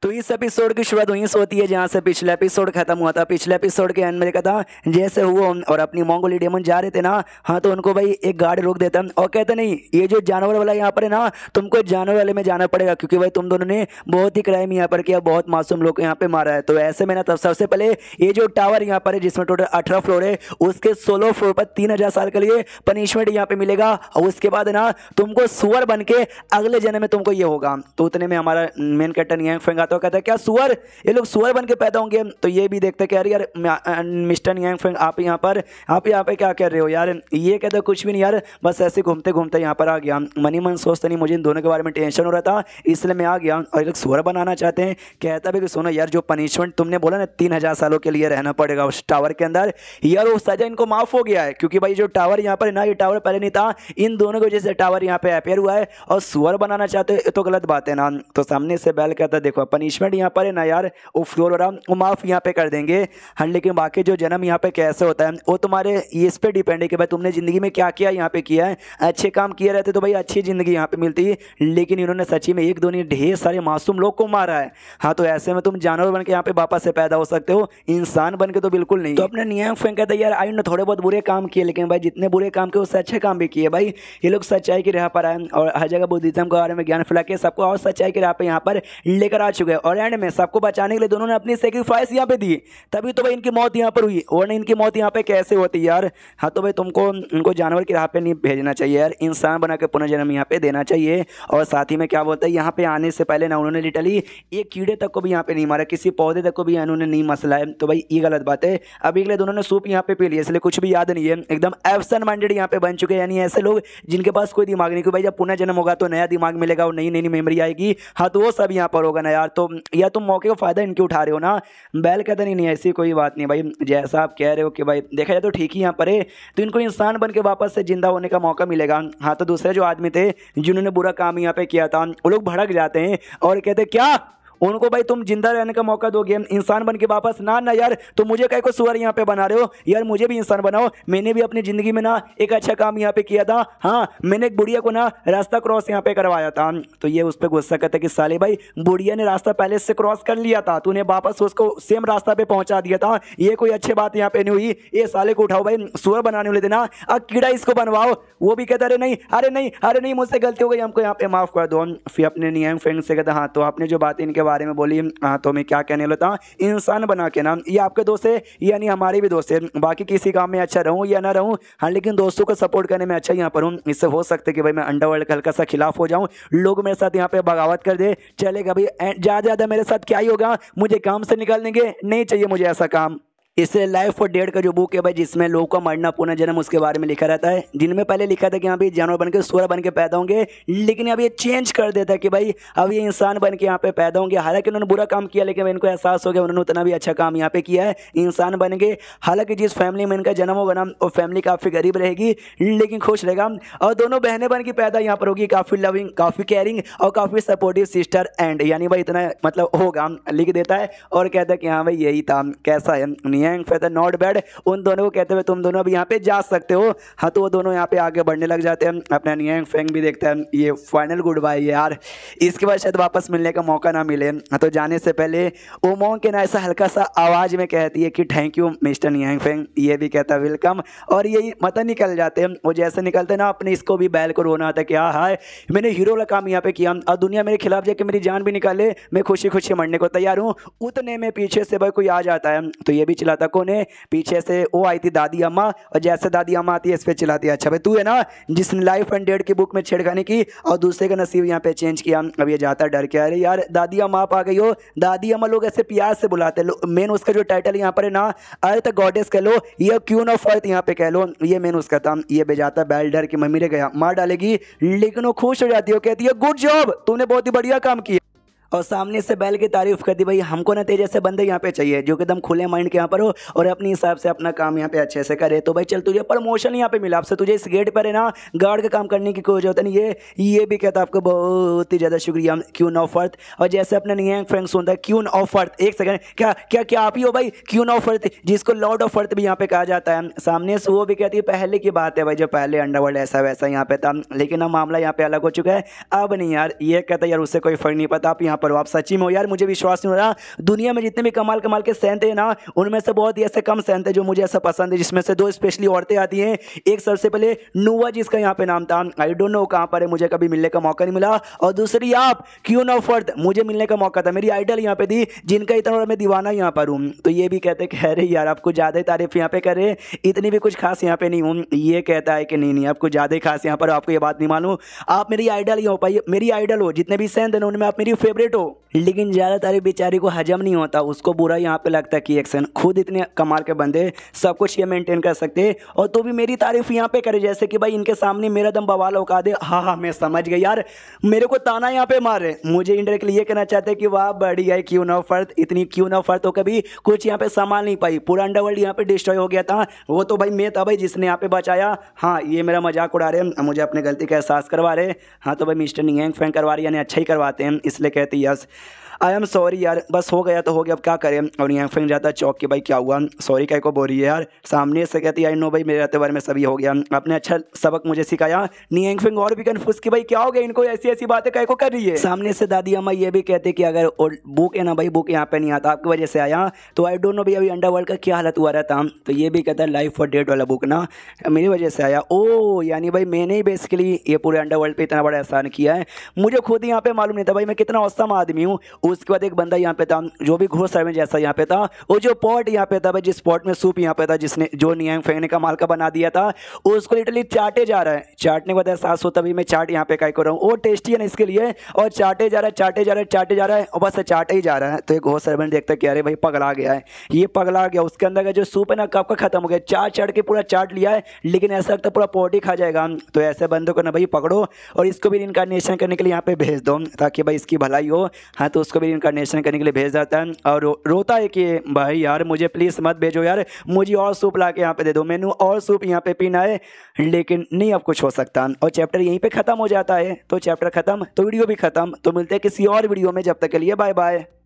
तो इस एपिसोड की शुरुआत वहीं से होती है जहाँ से पिछला एपिसोड खत्म हुआ था। पिछले एपिसोड के एंड में देखा था जैसे हुआ और अपनी मंगोली डेमन जा रहे थे ना। हाँ, तो उनको भाई एक गार्ड रोक देता है और कहता नहीं, ये जो जानवर वाला यहाँ पर है ना, तुमको जानवर वाले में जाना पड़ेगा क्योंकि भाई तुम दोनों ने बहुत ही क्राइम यहाँ पर किया, बहुत मासूम लोग को यहाँ पे मारा है। तो ऐसे में ना, तब सबसे पहले ये जो टावर यहाँ पर है जिसमें टोटल 18 फ्लोर है, उसके 16 फ्लोर पर 3000 साल के लिए पनिशमेंट यहाँ पे मिलेगा। और उसके बाद है ना, तुमको सुअर बन के अगले जन्म में तुमको ये होगा। तो उतने में हमारा मेन कैरेक्टर यांग फेंग आता है, कहता है क्या सुअर, ये लोग सुअर बन के पैदा होंगे। तो ये भी देखते कह रही यार मिस्टर यांग फेंग आप यहाँ पे क्या कर रहे हो यार। ये कहते कुछ भी नहीं यार, बस ऐसे घूमते घूमते यहाँ पर आ गया। मनी मन सोचते नहीं, मुझे इन दोनों के बारे में टेंशन हो रहा था इसलिए मैं आ गया। और ये लोग सुअर बनाना चाहते हैं। कहता भी कि सुनो यार, जो पनिशमेंट तुमने बोला ना 3000 सालों के लिए रहना पड़ेगा उस टावर के अंदर, यार वो सजा इनको माफ हो गया है क्योंकि भाई जो टावर यहाँ पर है ना, ये टावर पहले नहीं था, इन दोनों की वजह से टावर यहाँ पे अपेयर हुआ है। और सुअर बनाना चाहते हो तो गलत बात है ना। तो सामने से बैल कहता है देखो पनिशमेंट यहाँ पर है ना यार, वो फ्लोर वाला वो माफ यहाँ पे कर देंगे। हाँ, लेकिन बाकी जो जन्म यहाँ पे कैसे होता है वो तुम्हारे इस पे डिपेंड है कि भाई तुमने जिंदगी में क्या किया यहाँ पे किया है। अच्छे काम किए रहते तो भाई अच्छी जिंदगी यहाँ पे मिलती है, लेकिन इन्होंने सच्ची में एक दो नहीं ढेर सारे मासूम लोग को मारा है। हाँ, तो ऐसे में तुम जानवर बन के यहाँ पे वापस से पैदा हो सकते हो, इंसान बन के तो बिल्कुल नहीं। तो अपने नियम फेंक कहता है यार आई ने थोड़े बहुत बुरे काम किए, लेकिन भाई जितने बुरे काम किए उससे अच्छे काम भी किए। भाई ये लोग सच्चाई की राह पर आए और हर जगह बुद्धिज्म के बारे में ज्ञान फैला के सबको और सच्चाई की राह पे यहाँ पर लेकर आ चुके हैं। और एंड में सबको बचाने के लिए दोनों ने अपनी सेक्रीफाइस यहाँ पे दी, तभी तो भाई इनकी मौत यहाँ पर हुई, और इनकी मौत यहाँ पे कैसे होती यार। हाँ, तो भाई तुमको इनको जानवर की राह पे नहीं भेजना चाहिए यार, इंसान बना के पुनर्जन्म यहाँ पे देना चाहिए। और साथ ही में क्या बोलता है, यहाँ पे आने से पहले ना उन्होंने लिटरली एक कीड़े तक को भी यहाँ पे नहीं मारा, किसी पौधे तक को भी उन्होंने नहीं मसला है। तो भाई ये गलत बात है। अभी के लिए दोनों ने सूप यहाँ पे पी लिया, इसलिए कुछ भी याद नहीं है, एकदम एब्सेंट माइंडेड यहाँ पे बन चुके हैं। यानी ऐसे लोग जिनके पास कोई दिमाग नहीं, कि भाई जब पुनर्जन्म होगा तो नया दिमाग मिलेगा और नई नई मेमोरी आएगी। हाँ, तो वो सब यहाँ पर होगा ना यार। तो या तुम मौके का फायदा इनके उठा रहे हो ना। बैल कहता नहीं ऐसी कोई बात नहीं भाई, जैसा आप कह रहे हो कि भाई देखा जाए तो ठीक ही यहाँ पर है, तो इनको इंसान बन के वापस से जिंदा होने का मौका मिलेगा। हाँ, तो दूसरे जो आदमी थे जिन्होंने बुरा काम यहाँ पे किया था, वो लोग भड़क जाते हैं और कहते क्या उनको भाई तुम जिंदा रहने का मौका दोगे इंसान बन के वापस ना ना यार, तो मुझे कहीं को सुअर यहाँ पे बना रहे हो यार, मुझे भी इंसान बनाओ। मैंने भी अपनी जिंदगी में ना एक अच्छा काम यहाँ पे किया था। हाँ, मैंने एक बुढ़िया को ना रास्ता क्रॉस यहाँ पे करवाया था। तो ये उस पर गुस्सा करता कि साले भाई बुढ़िया ने रास्ता पहले से क्रॉस कर लिया था, तूने वापस उसको सेम रास्ता पे पहुंचा दिया था, ये कोई अच्छी बात यहाँ पे नहीं हुई। ये साले को उठाओ भाई, सुअर बनाने वाले थे ना, अब कीड़ा इसको बनवाओ। वो भी कहता अरे नहीं अरे नहीं अरे नहीं, मुझसे गलती हो गई, हमको यहाँ पे माफ कर दो। फिर अपने नियम फ्रेंड से कहता हाँ, तो आपने जो बात इनके बारे में बोली, हाँ तो मैं क्या कहने लगा, इंसान बना के ना ये आपके दोस्त है यानी हमारे भी दोस्त है। बाकी किसी काम में अच्छा रहूं या ना रहूं, हाँ लेकिन दोस्तों को सपोर्ट करने में अच्छा यहाँ पर हूँ। इससे हो सकता है कि भाई मैं अंडरवर्ल्ड का हल्का सा खिलाफ हो जाऊं, लोग मेरे साथ यहाँ पे बगावत कर दे, चलेगा भाई ज़्यादा मेरे साथ क्या ही होगा, मुझे काम से निकाल देंगे, नहीं चाहिए मुझे ऐसा काम। इससे लाइफ और डेड का जो बुक है भाई, जिसमें लोगों का मरना पुनर्जन्म उसके बारे में लिखा रहता है, जिनमें पहले लिखा था कि यहाँ पे जानवर बन के सुअर बन के पैदा होंगे, लेकिन अब ये चेंज कर देता है कि भाई अब ये इंसान बन के यहाँ पे पैदा होंगे। हालांकि उन्होंने बुरा काम किया, लेकिन इनको एहसास हो गया उन्होंने उतना भी अच्छा काम यहाँ पे किया है, इंसान बन गए। हालांकि जिस फैमिली में इनका जन्म होगा ना, वो फैमिली काफ़ी गरीब रहेगी लेकिन खुश रहेगा, और दोनों बहनें बन के पैदा यहाँ पर होगी, काफ़ी लविंग, काफ़ी केयरिंग और काफ़ी सपोर्टिव सिस्टर एंड, यानी भाई इतना मतलब होगा, लिख देता है और कहता है कि हाँ भाई यही था। कैसा है नियंग फेदर नॉट बैड। उन दोनों को कहते हुए तुम दोनों अभी यहाँ पे जा सकते हो। हाँ, तो वो दोनों यहाँ पे आगे बढ़ने लग जाते हैं। अपना नियंग फेंग भी देखता है ये फाइनल गुड बाय यार, इसके बाद शायद वापस मिलने का मौका ना मिले। हाँ, तो जाने से पहले ओमोंग के ना ऐसा हल्का सा आवाज में कहती है कि थैंक यू मिस्टर नियंग फेंग, ये भी कहता है वेलकम, और यही मतलब निकल जाते हैं। वो जैसे निकलते ना, अपने इसको भी बैल को रोना आता है कि हाँ हाय मैंने हीरो वाला काम यहाँ पे किया और दुनिया मेरे खिलाफ जाके मेरी जान भी निकाले, मैं खुशी खुशी मरने को तैयार हूँ। उतने में पीछे से भाई कोई आ जाता है, तो ये भी चिल्लाता कौन है, पीछे से वो आई थी दादी अम्मा, और जैसे दादी अम्मा आती है इस पे चिल्लाती है अच्छा भाई तू है ना जिसने लाइफ एंड डेड की बुक में छेड़खानी की और दूसरे का नसीब यहाँ पे चेंज किया। अब ये जाता डर के, अरे यार दादी अम्मा आप आ गई हो। दादी अम्मा लोग ऐसे प्यार से बुलाते हैं, मेन उसका जो टाइटल यहाँ पर है ना, अर्थ गॉडेस कह लो या क्वीन ऑफ अर्थ यहाँ पे कह लो, ये मेन उसका था। ये बेजाता बैल डर की मम्मी ने गया मार डालेगी, लेकिन वो खुश हो जाती है, कहती है गुड जॉब, तूने बहुत ही बढ़िया काम किया। और सामने से बैल की तारीफ कर दी, भाई हमको ना तेरे जैसे बंदे यहाँ पे चाहिए जो कि एकदम खुले माइंड के यहाँ पर हो और अपने हिसाब से अपना काम यहाँ पे अच्छे से करे। तो भाई चल तुझे प्रमोशन यहाँ पे मिला, आपसे तुझे इस गेट पर है ना गार्ड का काम करने की कोई जरूरत नहीं। ये भी कहता आपको बहुत ही ज़्यादा शुक्रिया क्यून ऑफ अर्थ। और जैसे अपने नियंग फ्रेंड सुनता है क्यून ऑफ अर्थ, एक सेकंड क्या क्या क्या आप ही हो भाई क्यून ऑफ अर्थ, जिसको लॉर्ड ऑफ अर्थ भी यहाँ पे कहा जाता है। सामने से वो भी कहती है पहले की बात है भाई, जो पहले अंडरवर्ल्ड ऐसा वैसा यहाँ पे था, लेकिन अब मामला यहाँ पे अलग हो चुका है। अब नहीं यार, ये कहता है यार उससे कोई फर्क नहीं पड़ता, आप यहाँ पर हो, आप सच्ची में हो यार, मुझे विश्वास नहीं हो रहा। दुनिया में जितने भी कमाल कमाल के सेंट है ना, उनमें से बहुत ही ऐसे कम सेंट है जो मुझे ऐसा पसंद है, जिसमें से 2 स्पेशली औरतें आती हैं। एक सबसे पहले नूवा, जिसका यहाँ पे नाम था, आई डोंट नो कहाँ पर है, मुझे कभी मिलने का मौका नहीं मिला। और दूसरी आप क्वीन ऑफ अर्थ, मुझे मिलने का मौका था, मेरी आइडल यहाँ पे थी, जिनका इतना बड़ा मैं दीवाना यहाँ पर हूँ। तो ये भी कहते कह रहे यार आपको ज़्यादा ही तारीफ यहाँ पे करे, इतनी भी कुछ खास यहाँ पे नहीं हूँ। ये कहता है कि नहीं आपको ज़्यादा ही खास यहाँ पर, आपको ये बात नहीं मालूम, आप मेरी आइडल ही हो पाई, मेरी आइडल हो, जितने भी सेंट है उनमें आप मेरी फेवरेट हो। लेकिन ज़्यादा तारीफ बेचारी को हजम नहीं होता, उसको बुरा यहाँ पे लगता है कि एक्शन, खुद इतने कमाल के बंदे सब कुछ ये मेंटेन कर सकते, और तो भी मेरी तारीफ यहाँ पे करे जैसे कि भाई इनके सामने मेरा दम बवाल औका दे। हाँ हाँ मैं समझ गया यार, मेरे को ताना यहाँ पे मारे, मुझे इंडायरेक्टली ये कहना चाहते हैं कि वाह बढ़िया है क्वीन ऑफ अर्थ, इतनी क्वीन ऑफ अर्थ तो कभी कुछ यहाँ पे संभाल नहीं पाई, पूरा अंडरवर्ल्ड यहाँ पे डिस्ट्रॉय हो गया था, वो तो भाई मैं था भाई जिसने यहाँ पे बचाया। हाँ ये मेरा मजाक उड़ा रहे हैं, मुझे अपने गलती का एहसास करवा रहे। हाँ तो भाई मिस्टर नियांग फैंग करवा रहे, यानी अच्छा ही करवाते हैं, इसलिए कहते यस आई एम सॉरी यार, बस हो गया तो हो गया, अब क्या करें। और नियांग फैंग जाता चौक के, भाई क्या हुआ, सॉरी क्या को बोल रही है यार, सामने से कहती आई नो भाई मेरे रहते बारे में सभी हो गया, आपने अच्छा सबक मुझे सिखाया। नियांग फैंग और भी कन्फ्यूज कि भाई क्या हो गया इनको, ऐसी ऐसी बातें क्या को कर रही है। सामने से दादी अम्मा ये भी कहते कि अगर बुक है ना भाई, बुक यहाँ पे नहीं आता, आपकी वजह से आया, तो आई डोंट नो भाई अभी अंडरवर्ल्ड का क्या हालत हुआ रहता। तो ये भी कहता है लाइफ और डेट वाला बुक ना मेरी वजह से आया। ओ यानी भाई मैंने ही बेसिकली ये पूरे अंडरवर्ल्ड पे इतना बड़ा एहसान किया है, मुझे खुद यहाँ पे मालूम नहीं था भाई मैं कितना औसम आदमी हूँ। उसके बाद एक बंदा यहाँ पे था जो भी घोष सर्वेंट जैसा यहाँ पे था, वो जो पॉट यहाँ पे था भाई, जिस पॉट में सूप यहाँ पे था, जिसने जो नियांग फैंग ने कमाल का बना दिया था, उसको लिटरली चाटे जा रहा है। चाटने के बाद एहसास होता भाई मैं चाट यहाँ पे काय कर रहा हूँ, वो टेस्टी है ना इसके लिए, और चाटे जा रहा है चाटे जा रहा है चाटे जा रहा है, और बस चाटे ही जा रहा है। तो एक घोष सर्वेंट देखता है कि अरे भाई पगला गया है, ये पगला गया, उसके अंदर का जो सूप है ना कब का खत्म हो गया, चाट चाट के पूरा चाट लिया है, लेकिन ऐसा लगता है पूरा पॉट ही खा जाएगा। तो ऐसे बंदों को ना भाई पकड़ो और इसको भी इनकारनेशन करने के लिए यहाँ पे भेज दो, ताकि भाई इसकी भलाई हो। हाँ तो उसको भी इनकारनेशन करने के लिए भेज जाता है, और रोता है कि भाई यार मुझे प्लीज़ मत भेजो यार, मुझे और सूप ला के यहाँ पे दे दो, मैंने और सूप यहाँ पे पीना है। लेकिन नहीं अब कुछ हो सकता, और चैप्टर यहीं पे ख़त्म हो जाता है। तो चैप्टर ख़त्म तो वीडियो भी ख़त्म, तो मिलते हैं किसी और वीडियो में, जब तक के लिए बाय बाय।